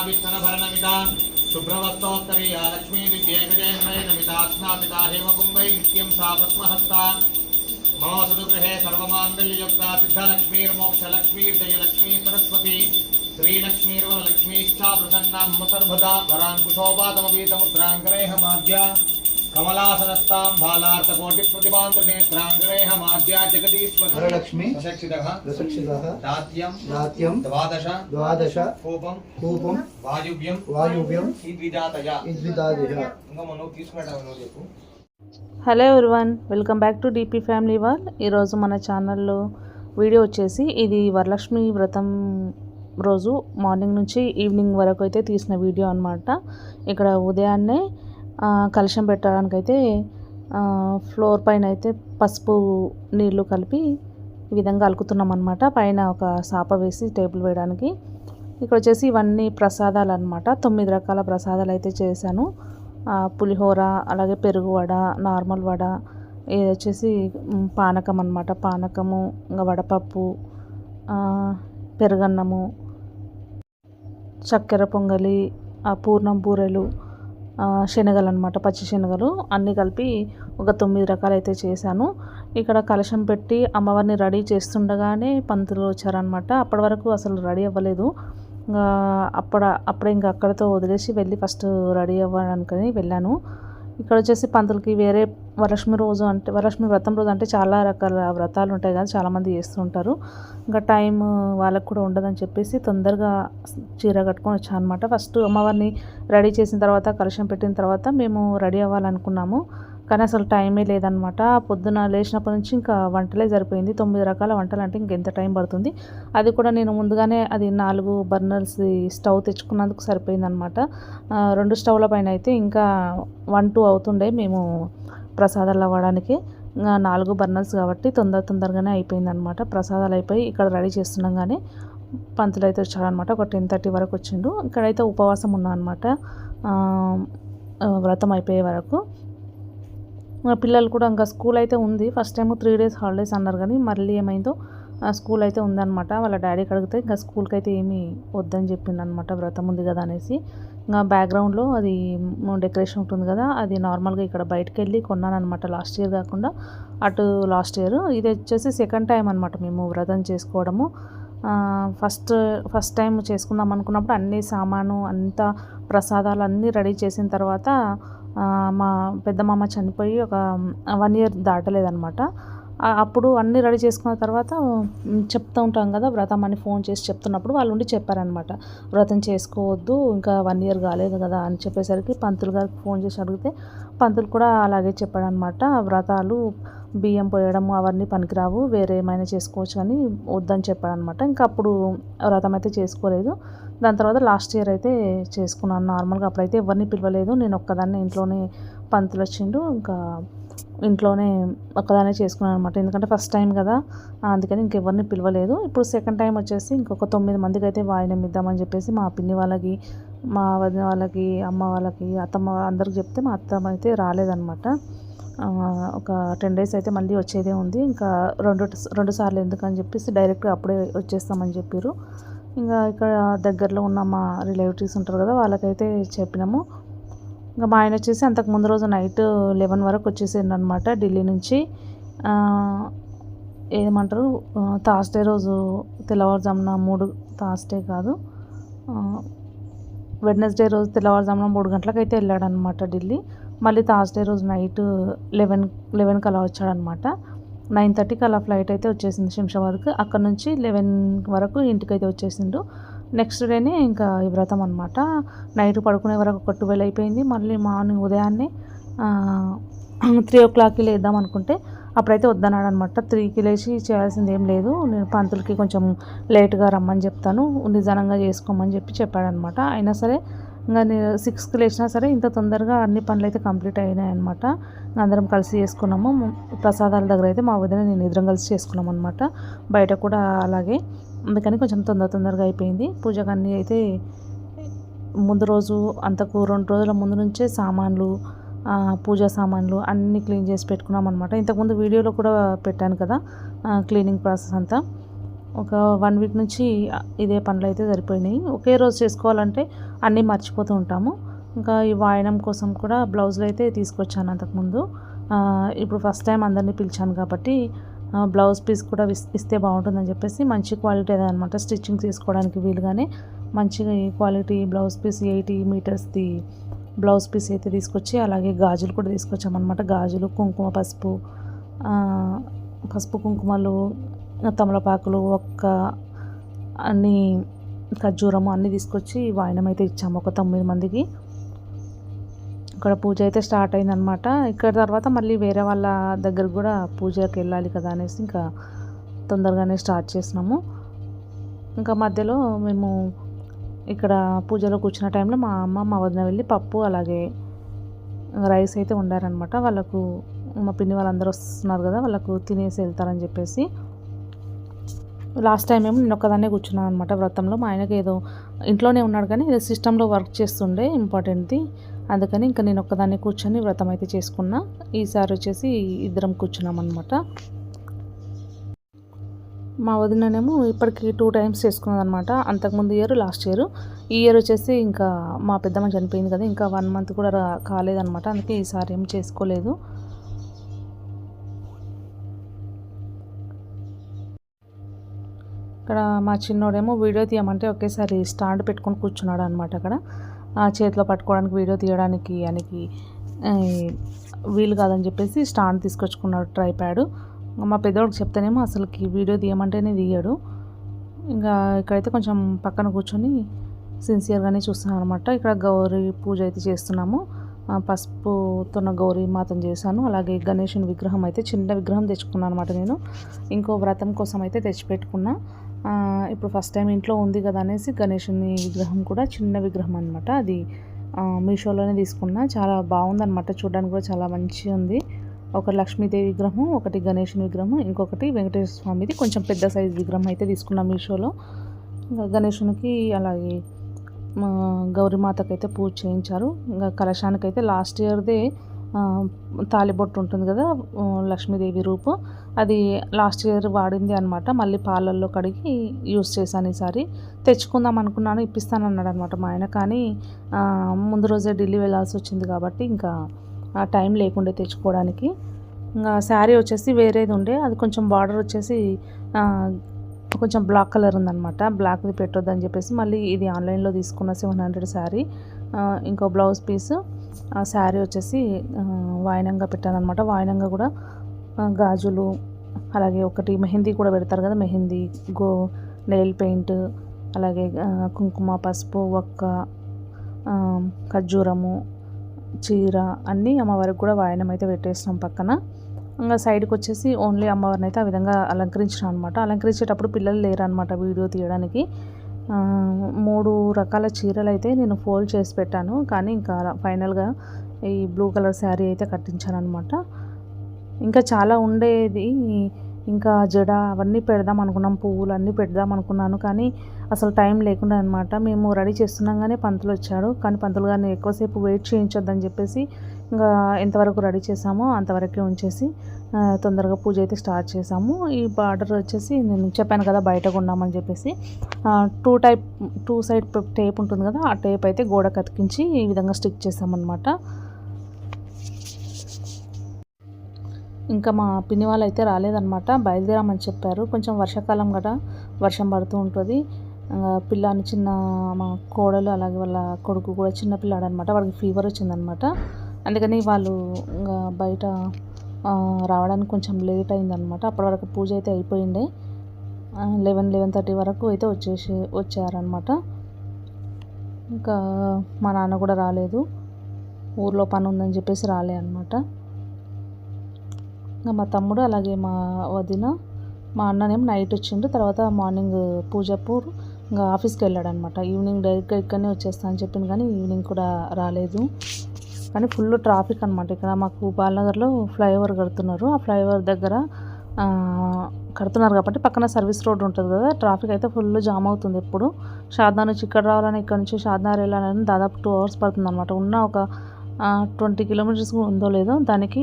वित्तनभरणमिता शुभ्रवस्त्रोत्तरीया लक्ष्मी द्वितीयगजयन्मय नमिता स्नापिता हेमकुम्भै नित्यं सा पद्महस्ता मम सुदुगृहे सर्वमाङ्गल्ययुक्ता सिद्धलक्ष्मीर्मोक्षलक्ष्मीर्जयलक्ष्मी सरस्वती श्रीलक्ष्मीर्वरलक्ष्मीश्चा प्रसन्नां सर्वदा वराङ्कुशोपातमवीतमुद्राङ्करेहमाद्या कमलासनस्तां भालार्थकोटिप्रतिभान्तनेत्राङ्करेहमाद्या जगदीश्वर वरलक्ष्मी प्रशिक्षितः दात्यं द्वादश कूपं वायुव्यं इद्विदातया ఇంకమను తీసుకునేటవను చెప్పు. Hello everyone, welcome back to DP family wall. ఈరోజు మన ఛానల్లో వీడియో వచ్చేసి ఇది వరలక్ష్మి వ్రతం రోజు మార్నింగ్ నుంచి ఈవినింగ్ వరకు అయితే తీసిన వీడియో అనమాట. ఇక్కడ ఉదయాన్నే కలశం పెట్టడానికైతే ఫ్లోర్ పైన అయితే పసుపు నీళ్లు కలిపి ఈ విధంగా అలుకుతున్నాం అనమాట. పైన ఒక సాప వేసి టేబుల్ వేయడానికి. ఇక్కడ వచ్చేసి ఇవన్నీ ప్రసాదాలు అనమాట. 9 రకాల ప్రసాదాలు అయితే చేశాను. పులిహోర, అలాగే పెరుగు వడ, నార్మల్ వడ, ఇది వచ్చేసి పానకం అనమాట. పానకము, ఇంకా వడపప్పు, పెరుగన్నము, చక్కెర పొంగలి, పూర్ణం బూరెలు, శనగలు అనమాట, పచ్చి శనగలు అన్నీ కలిపి ఒక 9 రకాలు అయితే చేశాను. ఇక్కడ కలశం పెట్టి అమ్మవారిని రెడీ చేస్తుండగానే పంతులు వచ్చారనమాట. అప్పటి వరకు అసలు రెడీ అవ్వలేదు. అప్పుడే ఇంకా అక్కడితో వదిలేసి వెళ్ళి ఫస్ట్ రెడీ అవ్వడానికని వెళ్ళాను. ఇక్కడ వచ్చేసి పంతులకి వేరే వరలక్ష్మి వ్రతం రోజు అంటే చాలా రకాల వ్రతాలు ఉంటాయి కదా, చాలామంది చేస్తుంటారు. ఇంకా టైం వాళ్ళకు కూడా ఉండదని చెప్పేసి తొందరగా చీర కట్టుకొని వచ్చాను అనమాట. ఫస్ట్ అమ్మవారిని రెడీ చేసిన తర్వాత, కలశం పెట్టిన తర్వాత మేము రెడీ అవ్వాలనుకున్నాము. కానీ అసలు టైమే లేదనమాట. పొద్దున లేచినప్పటి నుంచి ఇంకా వంటలే సరిపోయింది. 9 రకాల వంటలు అంటే ఇంకెంత టైం పడుతుంది. అది కూడా నేను ముందుగానే అది 4 బర్నర్స్ స్టవ్ తెచ్చుకున్నందుకు సరిపోయిందనమాట. 2 స్టవ్ల పైన అయితే ఇంకా 1-2 అవుతుండే మేము ప్రసాదాలు అవ్వడానికి. 4 బర్నర్స్ కాబట్టి తొందరగానే అయిపోయిందనమాట. ప్రసాదాలు అయిపోయి ఇక్కడ రెడీ చేస్తున్నాం కానీ పంతులు అయితే వచ్చాడనమాట. ఒక 10:30 వరకు వచ్చిండు. ఇక్కడైతే ఉపవాసం ఉన్నా అనమాట వ్రతం అయిపోయే వరకు. పిల్లలు కూడా ఇంకా స్కూల్ అయితే ఉంది. ఫస్ట్ టైం 3 డేస్ హాలిడేస్ అన్నారు కానీ మళ్ళీ ఏమైందో స్కూల్ అయితే ఉందన్నమాట. వాళ్ళ డాడీకి అడిగితే ఇంకా స్కూల్కి అయితే ఏమీ వద్దని చెప్పిండు అనమాట, వ్రతం ఉంది కదా అనేసి. ఇంకా బ్యాక్గ్రౌండ్లో అది డెకరేషన్ ఉంటుంది కదా, అది నార్మల్గా ఇక్కడ బయటకు వెళ్ళి కొన్నాను అనమాట. లాస్ట్ ఇయర్ కాకుండా అటు లాస్ట్ ఇయర్. ఇది వచ్చేసి సెకండ్ టైం అనమాట మేము వ్రతం చేసుకోవడము. ఫస్ట్ టైం చేసుకుందాం అనుకున్నప్పుడు అన్ని సామాను అంతా ప్రసాదాలు అన్నీ రెడీ చేసిన తర్వాత మా పెద్ద మామ చనిపోయి ఒక 1 ఇయర్ దాటలేదనమాట. అప్పుడు అన్నీ రెడీ చేసుకున్న తర్వాత చెప్తూ ఉంటాం కదా వ్రతం అని ఫోన్ చేసి చెప్తున్నప్పుడు వాళ్ళు ఉండి చెప్పారనమాట, వ్రతం చేసుకోవద్దు ఇంకా 1 ఇయర్ కాలేదు కదా అని చెప్పేసరికి పంతులు గారికి ఫోన్ చేసి అడిగితే పంతులు కూడా అలాగే చెప్పాడనమాట. వ్రతాలు బియ్యం పోయడము అవన్నీ పనికిరావు, వేరే ఏమైనా చేసుకోవచ్చు అని వద్దని చెప్పాడనమాట. ఇంకా అప్పుడు వ్రతం అయితే చేసుకోలేదు. దాని తర్వాత లాస్ట్ ఇయర్ అయితే చేసుకున్నాను నార్మల్గా. అప్పుడైతే ఎవరిని పిలవలేదు, నేను ఒక్కదాన్నే ఇంట్లోనే పంతులు వచ్చిండు, ఇంకా ఇంట్లోనే ఒక్కదాన్నే చేసుకున్నాను అనమాట. ఎందుకంటే ఫస్ట్ టైం కదా, అందుకని ఇంకెవరిని పిలవలేదు. ఇప్పుడు సెకండ్ టైం వచ్చేసి ఇంకొక 9 మందికి అయితే వాయినం ఇద్దామని చెప్పేసి మా పిన్ని వాళ్ళకి, మా వదిన వాళ్ళకి, అమ్మ వాళ్ళకి, అత్తమ్మ అందరికి చెప్తే మా అత్తమ్మ అయితే రాలేదనమాట. ఒక 10 డేస్ అయితే మళ్ళీ వచ్చేదే ఉంది. ఇంకా రెండు సార్లు ఎందుకని చెప్పేసి డైరెక్ట్గా అప్పుడే వచ్చేస్తామని చెప్పారు. ఇంకా ఇక్కడ దగ్గరలో ఉన్న మా రిలేటివ్స్ ఉంటారు కదా, వాళ్ళకైతే చెప్పినాము. ఇంకా మా ఆయన వచ్చేసి అంతకు ముందు రోజు నైట్ 11 వరకు వచ్చేసిండు అనమాట ఢిల్లీ నుంచి. ఏమంటారు, థర్స్డే రోజు తెల్లవారుజామున 3 థర్స్డే కాదు వెడ్నెస్డే రోజు తెల్లవారుజామున 3 గంటలకు అయితే వెళ్ళాడనమాట ఢిల్లీ. మళ్ళీ థర్స్డే రోజు నైట్ 11 అలా వచ్చాడనమాట. 9:30కి అలా ఫ్లైట్ అయితే వచ్చేసింది శంషాబాద్కి. అక్కడ నుంచి 11 వరకు ఇంటికైతే వచ్చేసిండు. నెక్స్ట్ డేనే ఇంకా ఈ వ్రతం అనమాట. నైట్ పడుకునే వరకు ఒక 12 అయిపోయింది. మళ్ళీ మార్నింగ్ ఉదయాన్నే 3 o'clockకి లేద్దాం అనుకుంటే అప్పుడైతే వద్దన్నాడు అనమాట. 3కి లేచి చేయాల్సింది ఏం లేదు, నేను పంతులకి కొంచెం లేట్గా రమ్మని చెప్తాను, నిదానంగా చేసుకోమని చెప్పాడనమాట. అయినా సరే ఇంకా నేను 6కి లేచినా సరే ఇంత తొందరగా అన్ని పనులు అయితే కంప్లీట్ అయినాయి అనమాట. అందరం కలిసి చేసుకున్నాము. ప్రసాదాల దగ్గర అయితే మా వదిన నేను ఇద్దరం కలిసి చేసుకున్నాం అనమాట. బయట కూడా అలాగే, అందుకని కొంచెం తొందరగా అయిపోయింది. పూజకు అన్నీ అయితే ముందు రోజు అంతకు 2 రోజుల ముందు నుంచే సామాన్లు, పూజా సామాన్లు అన్నీ క్లీన్ చేసి పెట్టుకున్నాం అనమాట. ఇంతకుముందు వీడియోలో కూడా పెట్టాను కదా క్లీనింగ్ ప్రాసెస్ అంతా. ఒక 1 వీక్ నుంచి ఇదే పనులు అయితే సరిపోయినాయి. ఒకే రోజు చేసుకోవాలంటే అన్నీ మర్చిపోతూ ఉంటాము. ఇంకా ఈ వాయనం కోసం కూడా బ్లౌజులు అయితే తీసుకొచ్చాను అంతకుముందు. ఇప్పుడు ఫస్ట్ టైం అందరినీ పిలిచాను కాబట్టి బ్లౌజ్ పీస్ కూడా ఇస్తే బాగుంటుందని చెప్పేసి మంచి క్వాలిటీ అదనమాట. స్టిచ్చింగ్ తీసుకోవడానికి వీలుగానే మంచిగా ఈ క్వాలిటీ బ్లౌజ్ పీస్ 80 మీటర్స్ది బ్లౌజ్ పీస్ అయితే తీసుకొచ్చి, అలాగే గాజులు కూడా తీసుకొచ్చామన్నమాట. గాజులు, కుంకుమ, పసుపు కుంకుమలు, తమలపాకులు, అన్నీ ఖర్జూరము అన్నీ తీసుకొచ్చి వాయనం అయితే ఇచ్చాము ఒక 9 మందికి. ఇక్కడ పూజ అయితే స్టార్ట్ అయిందనమాట. ఇక్కడ తర్వాత మళ్ళీ వేరే వాళ్ళ దగ్గర కూడా పూజకి వెళ్ళాలి కదా అనేసి ఇంకా తొందరగానే స్టార్ట్ చేసినాము. ఇంకా మధ్యలో మేము ఇక్కడ పూజలో కూర్చున్న టైంలో మా అమ్మ మా వదిన వెళ్ళి పప్పు అలాగే రైస్ అయితే వండారనమాట. వాళ్ళకు మా పిన్ని వాళ్ళందరూ వస్తున్నారు కదా, వాళ్ళకు తినేసి వెళ్తారని చెప్పేసి. లాస్ట్ టైం ఏమో నేను ఒక్కదాన్నే కూర్చున్నాను అనమాట వ్రతంలో. మా ఆయనకి ఏదో ఇంట్లోనే ఉన్నాడు కానీ ఏదో సిస్టంలో వర్క్ చేస్తుండే ఇంపార్టెంట్ది, అందుకని ఇంకా నేను ఒక్కదాన్ని కూర్చొని వ్రతం అయితే చేసుకున్నా. ఈసారి వచ్చేసి ఇద్దరం కూర్చున్నాం అనమాట. మా వదిననేమో ఇప్పటికి 2 టైమ్స్ చేసుకున్నది అనమాట. అంతకుముందు ఇయర్, లాస్ట్ ఇయర్. ఈ ఇయర్ వచ్చేసి ఇంకా మా పెద్దమ్మ చనిపోయింది కదా, ఇంకా 1 మంత్ కూడా కాలేదనమాట. అందుకే ఈసారి ఏం చేసుకోలేదు. ఇక్కడ మా చిన్నోడేమో వీడియో తీయమంటే ఒకేసారి స్టాండ్ పెట్టుకొని కూర్చున్నాడు అనమాట. అక్కడ చేతిలో పట్టుకోవడానికి వీడియో తీయడానికి ఆయనకి వీలు కాదని చెప్పేసి స్టాండ్ తీసుకొచ్చుకున్నాడు, ట్రైప్యాడ్. మా పెద్దోడికి చెప్తేనేమో అసలుకి వీడియో తీయమంటేనే తీయడు. ఇంకా ఇక్కడైతే కొంచెం పక్కన కూర్చొని సిన్సియర్గానే చూస్తున్నాను అనమాట. ఇక్కడ గౌరీ పూజ అయితే చేస్తున్నాము. పసుపుతో గౌరీ మాతను చేశాను. అలాగే గణేషుని విగ్రహం అయితే చిన్న విగ్రహం తెచ్చుకున్నాను అనమాట. నేను ఇంకో వ్రతం కోసం అయితే తెచ్చిపెట్టుకున్నా. ఇప్పుడు ఫస్ట్ టైం ఇంట్లో ఉంది కదా అనేసి గణేషుని విగ్రహం కూడా చిన్న విగ్రహం అనమాట. అది మీషోలోనే తీసుకున్నా. చాలా బాగుందనమాట, చూడడానికి కూడా చాలా మంచిగా ఉంది. ఒక లక్ష్మీదేవి విగ్రహం, ఒకటి గణేషుని విగ్రహం, ఇంకొకటి వెంకటేశ్వర స్వామిది కొంచెం పెద్ద సైజు విగ్రహం అయితే తీసుకున్నాం మీషోలో. ఇంకా గణేషునికి అలాగే గౌరీమాతకైతే పూజ చేయించారు. ఇంకా కలశానికైతే లాస్ట్ ఇయర్దే తాలిబొట్టు ఉంటుంది కదా, లక్ష్మీదేవి రూపు, అది లాస్ట్ ఇయర్ వాడింది అనమాట. మళ్ళీ పాలల్లో కడిగి యూస్ చేశాను. ఈసారి తెచ్చుకుందాం అనుకున్నాను, ఇప్పిస్తాను అన్నాడు అనమాట మా ఆయన. కానీ ముందు రోజే ఢిల్లీ వెళ్ళాల్సి వచ్చింది కాబట్టి ఇంకా టైం లేకుండే తెచ్చుకోవడానికి. ఇంకా శారీ వచ్చేసి వేరేది ఉండే, అది కొంచెం బార్డర్ వచ్చేసి కొంచెం బ్లాక్ కలర్ ఉందన్నమాట. బ్లాక్ది పెట్టొద్దని చెప్పేసి మళ్ళీ ఇది ఆన్లైన్లో తీసుకున్న 700 శారీ. ఇంకో బ్లౌజ్ పీస్, శారీ వచ్చేసి వాయనంగా పెట్టానమాట. వాయనంగా కూడా గాజులు, అలాగే ఒకటి మెహందీ కూడా పెడతారు కదా, మెహందీ, నెయిల్ పెయింట్, అలాగే కుంకుమ, పసుపు, ఖర్జూరము, చీర అన్నీ అమ్మవారికి కూడా వాయనం అయితే పెట్టేసినాం పక్కన. ఇంకా సైడ్కి వచ్చేసి ఓన్లీ అమ్మవారిని అయితే ఆ విధంగా అలంకరించినాం అనమాట. అలంకరించేటప్పుడు పిల్లలు లేరనమాట వీడియో తీయడానికి. 3 రకాల చీరలు అయితే నేను ఫోల్డ్ చేసి పెట్టాను, కానీ ఇంకా ఫైనల్గా ఈ బ్లూ కలర్ శారీ అయితే కట్టించాను అనమాట. ఇంకా చాలా ఉండేది, ఇంకా జడ అవన్నీ పెడదాం అనుకున్నాం, పువ్వులు అన్నీ పెడదాం అనుకున్నాను, కానీ అసలు టైం లేకుండా అనమాట. మేము రెడీ చేస్తున్నాగానే పంతులు వచ్చాడు, కానీ పంతులు గారిని ఎక్కువసేపు వెయిట్ చేయించొద్దని చెప్పేసి ఇంకా ఎంతవరకు రెడీ చేసామో అంతవరకే ఉంచేసి తొందరగా పూజ అయితే స్టార్ట్ చేసాము. ఈ బార్డర్ వచ్చేసి నేను చెప్పాను కదా బయట కొన్నామని చెప్పేసి 2 సైడ్ టేప్ ఉంటుంది కదా, ఆ టేప్ అయితే గోడ కతికించి ఈ విధంగా స్టిక్ చేసామన్నమాట. ఇంకా మా పిన్ని వాళ్ళు అయితే రాలేదన్నమాట, బయలుదేరామని చెప్పారు. కొంచెం వర్షాకాలం కదా, వర్షం పడుతూ ఉంటుంది. పిల్లాని చిన్న మా కోడలు అలాగే వాళ్ళ కొడుకు కూడా చిన్న పిల్లాడు అనమాట, వాడికి ఫీవర్ వచ్చిందనమాట. అందుకని వాళ్ళు ఇంకా బయట రావడానికి కొంచెం లేట్ అయిందనమాట. అప్పటి వరకు పూజ అయితే అయిపోయిండే, 11-11:30 వరకు అయితే వచ్చారనమాట. ఇంకా మా నాన్న కూడా రాలేదు, ఊర్లో పని ఉందని చెప్పేసి రాలే అనమాట. ఇంకా మా తమ్ముడు అలాగే మా వదిన, మా అన్ననేమో నైట్ వచ్చిండు, తర్వాత మార్నింగ్ పూజపూర్ ఇంకా ఆఫీస్కి వెళ్ళాడు అనమాట. ఈవినింగ్ డైరెక్ట్గా ఇక్కడనే వచ్చేస్తా అని చెప్పింది, కానీ ఈవినింగ్ కూడా రాలేదు. కానీ ఫుల్ ట్రాఫిక్ అనమాట. ఇక్కడ మాకు బాలనగర్లో ఫ్లైఓవర్ కడుతున్నారు, ఆ ఫ్లైఓవర్ దగ్గర కడుతున్నారు కాబట్టి పక్కన సర్వీస్ రోడ్ ఉంటుంది కదా, ట్రాఫిక్ అయితే ఫుల్ జామ్ అవుతుంది. ఎప్పుడు షాద్నగర్ నుంచి ఇక్కడ రావాలని, ఇక్కడ నుంచి షాద్నగర్ వెళ్ళాలని దాదాపు 2 hours పడుతుంది అనమాట. ఉన్న ఒక 20 kilometers ఉందో లేదో దానికి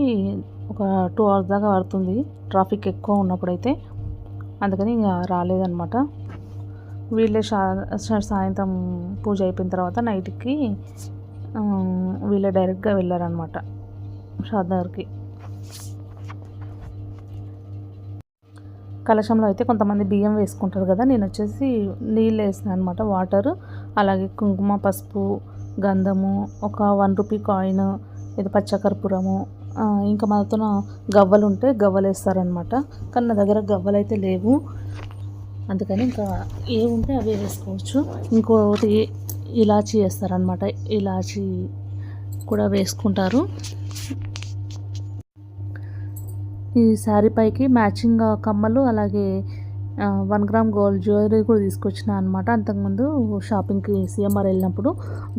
ఒక 2 hours దాకా పడుతుంది ట్రాఫిక్ ఎక్కువ ఉన్నప్పుడైతే. అందుకని ఇంకా రాలేదన్నమాట. వీళ్ళే సాయంత్రం పూజ అయిపోయిన తర్వాత నైట్కి వీళ్ళే డైరెక్ట్గా వెళ్ళారనమాట షాద్నగర్కి. కలశంలో అయితే కొంతమంది బియ్యం వేసుకుంటారు కదా, నేను వచ్చేసి నీళ్ళు వేసాను అనమాట, వాటర్, అలాగే కుంకుమ, పసుపు, గంధము, ఒక 1 రూపీ కాయిన్, ఇది పచ్చకర్పూరము, ఇంకా మనతో గవ్వలు ఉంటే గవ్వలు వేస్తారనమాట. కానీ నా దగ్గర గవ్వలు అయితే లేవు, అందుకని ఇంకా ఏముంటే అవే వేసుకోవచ్చు. ఇంకోటి ఇలాచీ వేస్తారనమాట, ఇలాచీ కూడా వేసుకుంటారు. ఈ శారీ పైకి మ్యాచింగ్ కమ్మలు, అలాగే 1 గ్రామ్ గోల్డ్ జ్యువెలరీ కూడా తీసుకొచ్చిన అనమాట. అంతకుముందు షాపింగ్కి సిఎంఆర్ వెళ్ళినప్పుడు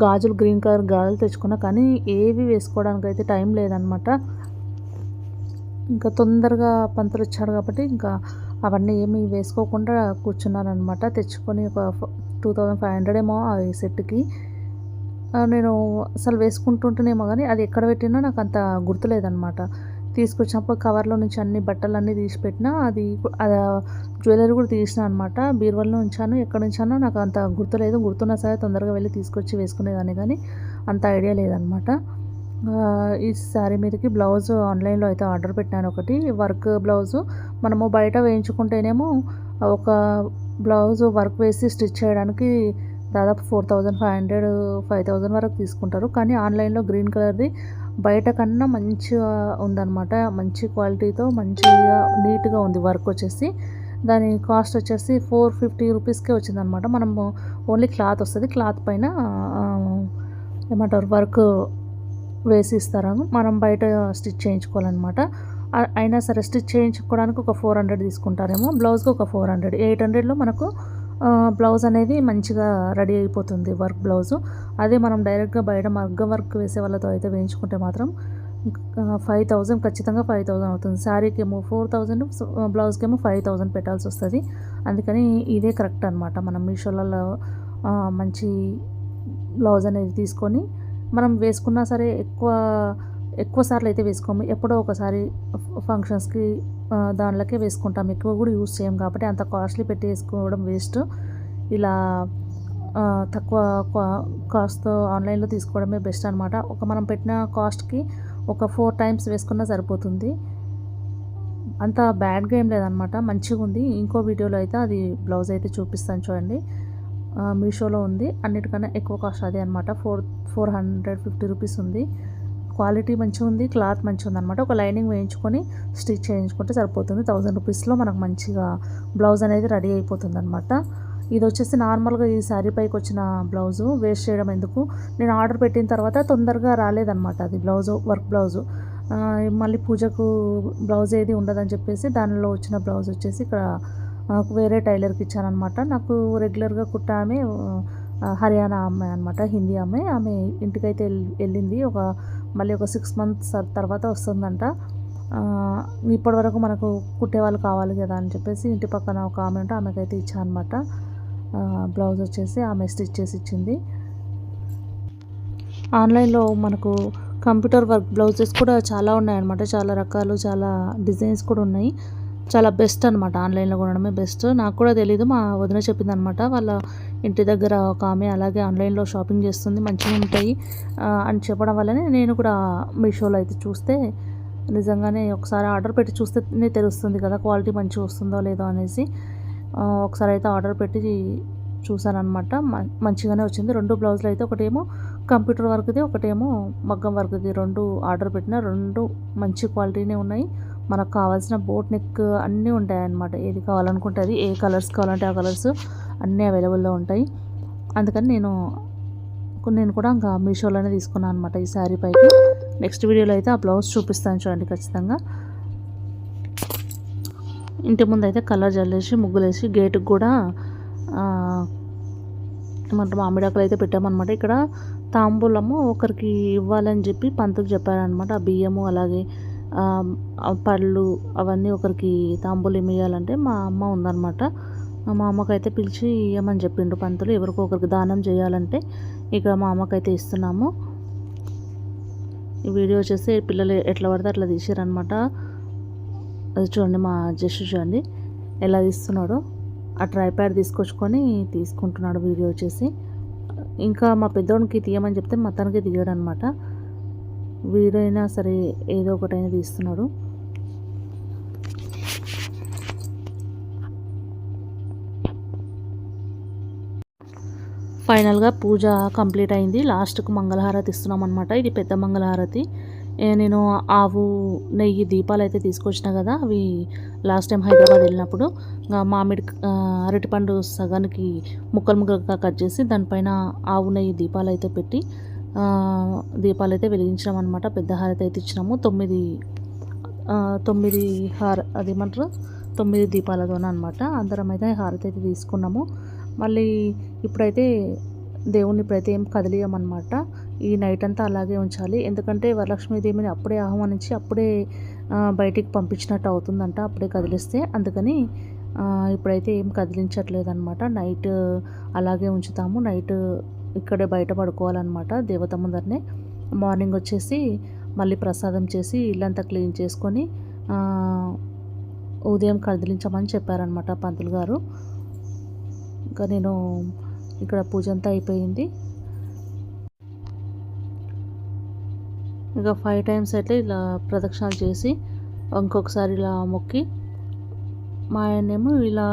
గాజులు, గ్రీన్ కలర్ గాజులు తెచ్చుకున్నా, కానీ ఏవి వేసుకోవడానికి అయితే టైం లేదనమాట. ఇంకా తొందరగా పంతులు వచ్చాడు కాబట్టి ఇంకా అవన్నీ ఏమీ వేసుకోకుండా కూర్చున్నాను అనమాట. తెచ్చుకొని ఒక 2500 ఏమో ఆ సెట్కి. నేను అసలు వేసుకుంటుంటేనేమో కానీ అది ఎక్కడ పెట్టినా నాకు అంత గుర్తులేదనమాట. తీసుకొచ్చినప్పుడు కవర్లో నుంచి అన్ని బట్టలన్నీ తీసి పెట్టినా, అది జ్యువెలరీ కూడా తీసిన అనమాట. బీరువాలో ఉంచాను, ఎక్కడ ఉంచానో నాకు అంత గుర్తులేదు. గుర్తున్నా సరే తొందరగా వెళ్ళి తీసుకొచ్చి వేసుకునేదాన్ని, కానీ అంత ఐడియా లేదనమాట. ఈ శారీ మీదకి బ్లౌజ్ ఆన్లైన్లో అయితే ఆర్డర్ పెట్టాను, ఒకటి వర్క్ బ్లౌజు. మనము బయట వేయించుకుంటేనేమో ఒక బ్లౌజ్ వర్క్ వేసి స్టిచ్ చేయడానికి దాదాపు 4500, 5000 వరకు తీసుకుంటారు. కానీ ఆన్లైన్లో గ్రీన్ కలర్ది బయట కన్నా మంచిగా ఉందన్నమాట, మంచి క్వాలిటీతో మంచిగా నీట్గా ఉంది. వర్క్ వచ్చేసి దాని కాస్ట్ వచ్చేసి 450 రూపీస్కే వచ్చిందనమాట. మనము ఓన్లీ క్లాత్ వస్తుంది, క్లాత్ పైన ఏమంటారు వర్క్ వేసి ఇస్తారు, మనం బయట స్టిచ్ చేయించుకోవాలన్నమాట. అయినా సరే స్టిచ్ చేయించుకోవడానికి ఒక 400 తీసుకుంటారేమో, బ్లౌజ్కి ఒక 400, 800లో మనకు బ్లౌజ్ అనేది మంచిగా రెడీ అయిపోతుంది, వర్క్ బ్లౌజు. అదే మనం డైరెక్ట్గా బయట మగ్గం వర్క్ వేసే వాళ్ళతో అయితే వేయించుకుంటే మాత్రం 5000, ఖచ్చితంగా 5000 అవుతుంది. శారీకి ఏమో 4000, బ్లౌజ్కి ఏమో 5000 పెట్టాల్సి వస్తుంది. అందుకని ఇదే కరెక్ట్ అనమాట. మనం మీషోలలో మంచి బ్లౌజ్ అనేది తీసుకొని మనం వేసుకున్నా సరే ఎక్కువ సార్లు అయితే వేసుకోము, ఎప్పుడో ఒకసారి ఫంక్షన్స్కి దానిలోకే వేసుకుంటాం, ఎక్కువ కూడా యూజ్ చేయం కాబట్టి అంత కాస్ట్లీ పెట్టి వేసుకోవడం వేస్ట్. ఇలా తక్కువ కాస్ట్తో ఆన్లైన్లో తీసుకోవడమే బెస్ట్ అనమాట. మనం పెట్టిన కాస్ట్కి ఒక 4 టైమ్స్ వేసుకున్నా సరిపోతుంది. అంత బ్యాడ్గా ఏం లేదనమాట, మంచిగా ఉంది. ఇంకో వీడియోలో అయితే అది బ్లౌజ్ అయితే చూపిస్తాను చూడండి, మీషోలో ఉంది. అన్నిటికన్నా ఎక్కువ కాస్ట్ అదే అనమాట, 450 రూపీస్ ఉంది. క్వాలిటీ మంచిగా ఉంది, క్లాత్ మంచిగా ఉందన్నమాట. ఒక లైనింగ్ వేయించుకొని స్టిచ్ చేయించుకుంటే సరిపోతుంది. 1000 రూపీస్లో మనకు మంచిగా బ్లౌజ్ అనేది రెడీ అయిపోతుంది అనమాట. ఇది వచ్చేసి నార్మల్గా ఈ శారీ పైకి వచ్చిన బ్లౌజు, వేస్ట్ చేయడం ఎందుకు. నేను ఆర్డర్ పెట్టిన తర్వాత తొందరగా రాలేదన్నమాట అది బ్లౌజు, వర్క్ బ్లౌజు. మళ్ళీ పూజకు బ్లౌజ్ ఏది ఉండదని చెప్పేసి దానిలో వచ్చిన బ్లౌజ్ వచ్చేసి ఇక్కడ వేరే టైలర్కి ఇచ్చానమాట. నాకు రెగ్యులర్గా కుట్టామే హర్యానా అమ్మాయి అనమాట, హిందీ అమ్మాయి. ఆమె ఇంటికైతే వెళ్ళింది, మళ్ళీ ఒక 6 మంత్స్ తర్వాత వస్తుందంట. ఇప్పటి వరకు మనకు కుట్టేవాళ్ళు కావాలి కదా అని చెప్పేసి ఇంటి పక్కన ఒక ఆమె ఉంటే ఆమెకైతే ఇచ్చాను అనమాట. బ్లౌజ్ వచ్చేసి ఆమె స్టిచ్ చేసి ఇచ్చింది. ఆన్లైన్లో మనకు కంప్యూటర్ వర్క్ బ్లౌజెస్ కూడా చాలా ఉన్నాయన్నమాట, చాలా రకాలు, చాలా డిజైన్స్ కూడా ఉన్నాయి. చాలా బెస్ట్ అనమాట, ఆన్లైన్లో కొనడమే బెస్ట్. నాకు కూడా తెలీదు, మా వదిన చెప్పింది అనమాట. వాళ్ళ ఇంటి దగ్గర ఒక ఆమె అలాగే ఆన్లైన్లో షాపింగ్ చేస్తుంది, మంచిగా ఉంటాయి అని చెప్పడం వల్లనే నేను కూడా మీషోలో అయితే చూస్తే నిజంగానే ఒకసారి ఆర్డర్ పెట్టి చూస్తేనే తెలుస్తుంది కదా క్వాలిటీ మంచిగా వస్తుందో లేదో అనేసి. ఒకసారి అయితే ఆర్డర్ పెట్టి చూసానమాట, మంచిగానే వచ్చింది. 2 బ్లౌజులు అయితే, ఒకటేమో కంప్యూటర్ వర్క్ది, ఒకటేమో మగ్గం వర్క్ది. 2 ఆర్డర్ పెట్టిన, 2 మంచి క్వాలిటీనే ఉన్నాయి. మనకు కావాల్సిన బోట్ నెక్ అన్నీ ఉంటాయి అన్నమాట. ఏది కావాలనుకుంటే అది, ఏ కలర్స్ కావాలంటే ఆ కలర్స్ అన్నీ అవైలబుల్లో ఉంటాయి. అందుకని నేను కూడా ఇంకా మీషోలోనే తీసుకున్నాను అనమాట ఈ శారీ పైకి. నెక్స్ట్ వీడియోలో అయితే ఆ బ్లౌజ్ చూపిస్తాను చూడండి ఖచ్చితంగా. ఇంటి ముందు అయితే కలర్ జల్లేసి ముగ్గులేసి గేటుకు కూడా ఏమంటారు మామిడాకులు అయితే పెట్టామన్నమాట. ఇక్కడ తాంబూలము ఒకరికి ఇవ్వాలని చెప్పి పంతుకు చెప్పారనమాట. ఆ బియ్యము అలాగే పళ్ళు అవన్నీ ఒకరికి తాంబూలం ఇవ్వాలంటే మా అమ్మ ఉందన్నమాట. మా అమ్మకైతే పిలిచి ఇవ్వమని చెప్పిండు పంతులు, ఎవరికో ఒకరికి దానం చేయాలంటే. ఇక మా అమ్మకైతే ఇస్తున్నాము. ఈ వీడియో వచ్చేసి పిల్లలు ఎట్లా పడితే అట్లా తీసారనమాట. అది చూడండి, మా జస్ట్ చూడండి ఎలా తీస్తున్నాడో ఆ ట్రైప్యాడ్ తీసుకొచ్చుకొని తీసుకుంటున్నాడు వీడియో వచ్చేసి. ఇంకా మా పెద్దోడికి తీయమని చెప్తే మొత్తానికి తీయడు అనమాట. వీడియో అయినా సరే ఏదో ఒకటైనా తీస్తున్నాడు. ఫైనల్గా పూజ కంప్లీట్ అయింది. లాస్ట్కు మంగళహారతి ఇస్తున్నాం అనమాట. ఇది పెద్ద మంగళహారతి. నేను ఆవు నెయ్యి దీపాలు అయితే తీసుకొచ్చిన కదా, అవి లాస్ట్ టైం హైదరాబాద్ వెళ్ళినప్పుడు మామిడి అరటిపండు సగానికి ముక్కలు ముక్కలుగా కట్ చేసి దానిపైన ఆవు నెయ్యి దీపాలు అయితే పెట్టి దీపాలు అయితే వెలిగించినాం అనమాట. పెద్ద హారతి అయితే ఇచ్చినాము. 9 అదేమంటారు 9 దీపాలతోనే అనమాట. అందరం అయితే హారతి అయితే తీసుకున్నాము. మళ్ళీ ఇప్పుడైతే దేవుణ్ణి ఇప్పుడైతే ఏం కదిలియమన్నమాట. ఈ నైట్ అంతా అలాగే ఉంచాలి. ఎందుకంటే వరలక్ష్మీదేవిని అప్పుడే ఆహ్వానించి అప్పుడే బయటికి పంపించినట్టు అవుతుందంట అప్పుడే కదిలిస్తే. అందుకని ఇప్పుడైతే ఏం కదిలించట్లేదు అనమాట. నైట్ అలాగే ఉంచుతాము. నైట్ ఇక్కడే బయట పడుకోవాలన్నమాట దేవత ముందరనే. మార్నింగ్ వచ్చేసి మళ్ళీ ప్రసాదం చేసి ఇల్లంతా క్లీన్ చేసుకొని ఉదయం కదిలించమని చెప్పారనమాట పంతులు గారు. ఇంకా నేను ఇక్కడ పూజ అంతా అయిపోయింది. ఇంకా 5 టైమ్స్ అయితే ఇలా ప్రదక్షిణాలు చేసి ఇంకొకసారి ఇలా మొక్కి మా ఆయనేమో ఇలా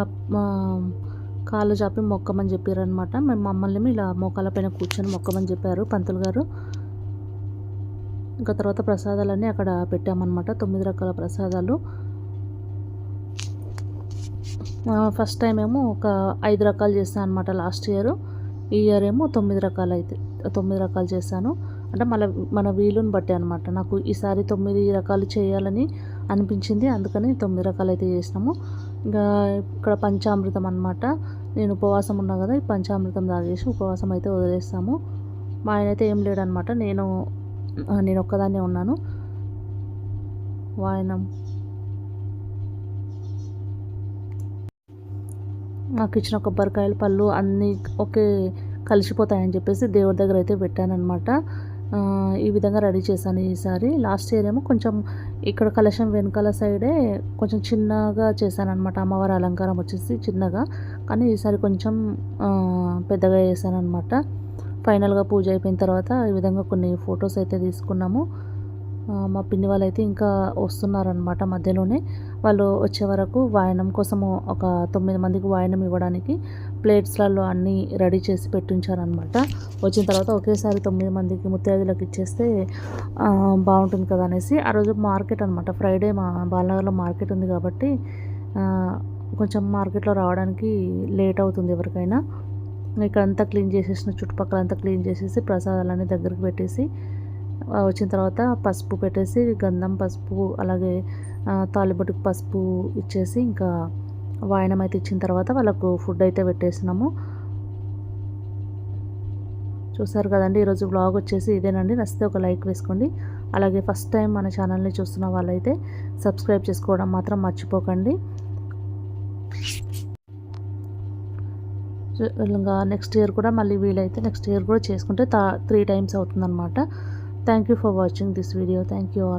కాళ్ళు చాపి మొక్కమని చెప్పారనమాట. మేము మమ్మల్ని ఇలా మోకాళ్ళ పైన కూర్చొని మొక్కమని చెప్పారు పంతులు గారు. ఇంకా తర్వాత ప్రసాదాలన్నీ అక్కడ పెట్టామన్నమాట. 9 రకాల ప్రసాదాలు. ఫస్ట్ టైం ఏమో ఒక 5 రకాలు చేశాను అనమాట లాస్ట్ ఇయర్. ఈ ఇయర్ ఏమో 9 రకాలు అయితే 9 రకాలు చేశాను. అంటే మన వీలుని బట్టి అనమాట. నాకు ఈసారి 9 రకాలు చేయాలని అనిపించింది. అందుకని 9 రకాలు అయితే చేసినాము. ఇంకా ఇక్కడ పంచామృతం అనమాట. నేను ఉపవాసం ఉన్నా కదా, ఈ పంచామృతం తాగేసి ఉపవాసం అయితే వదిలేస్తాము. మా ఆయన అయితే ఏం లేడనమాట. నేను ఒక్కదాన్నే ఉన్నాను. వాయనం నాకు ఇచ్చిన కొబ్బరికాయలు పళ్ళు అన్నీ ఒకే కలిసిపోతాయని చెప్పేసి దేవుడి దగ్గర అయితే పెట్టానన్నమాట. ఈ విధంగా రెడీ చేశాను ఈసారి. లాస్ట్ ఇయర్ ఏమో కొంచెం ఇక్కడ కలశం వెనకాల సైడే కొంచెం చిన్నగా చేశానన్నమాట. అమ్మవారి అలంకారం వచ్చేసి చిన్నగా, కానీ ఈసారి కొంచెం పెద్దగా చేశానన్నమాట. ఫైనల్గా పూజ అయిపోయిన తర్వాత ఈ విధంగా కొన్ని ఫొటోస్ అయితే తీసుకున్నాము. మా పిన్ని వాళ్ళు అయితే ఇంకా వస్తున్నారనమాట. మధ్యలోనే వాళ్ళు వచ్చే వరకు వాయనం కోసము ఒక 9 మందికి వాయనం ఇవ్వడానికి ప్లేట్స్లలో అన్నీ రెడీ చేసి పెట్టించారనమాట. వచ్చిన తర్వాత ఒకేసారి 9 మందికి ముత్తైదులకు ఇచ్చేస్తే బాగుంటుంది కదా అనేసి. ఆ రోజు మార్కెట్ అనమాట, ఫ్రైడే మా బాలనగర్లో మార్కెట్ ఉంది కాబట్టి కొంచెం మార్కెట్లో రావడానికి లేట్ అవుతుంది ఎవరికైనా. ఇక్కడ అంతా క్లీన్ చేసేసిన, చుట్టుపక్కల అంతా క్లీన్ చేసేసి ప్రసాదాలన్నీ దగ్గరికి పెట్టేసి వచ్చిన తర్వాత పసుపు పెట్టేసి గంధం పసుపు అలాగే తాలిబొట్టుకు పసుపు ఇచ్చేసి ఇంకా వాయనం అయితే ఇచ్చిన తర్వాత వాళ్ళకు ఫుడ్ అయితే పెట్టేసినాము. చూసారు కదండి, ఈరోజు వ్లాగ్ వచ్చేసి ఇదేనండి. నచ్చితే ఒక లైక్ వేసుకోండి. అలాగే ఫస్ట్ టైం మన ఛానల్ని చూస్తున్న వాళ్ళైతే సబ్స్క్రైబ్ చేసుకోవడం మాత్రం మర్చిపోకండి. ఇంకా నెక్స్ట్ ఇయర్ కూడా మళ్ళీ వీలైతే నెక్స్ట్ ఇయర్ కూడా చేసుకుంటే 3 టైమ్స్ అవుతుందన్నమాట. Thank you for watching this video. Thank you all.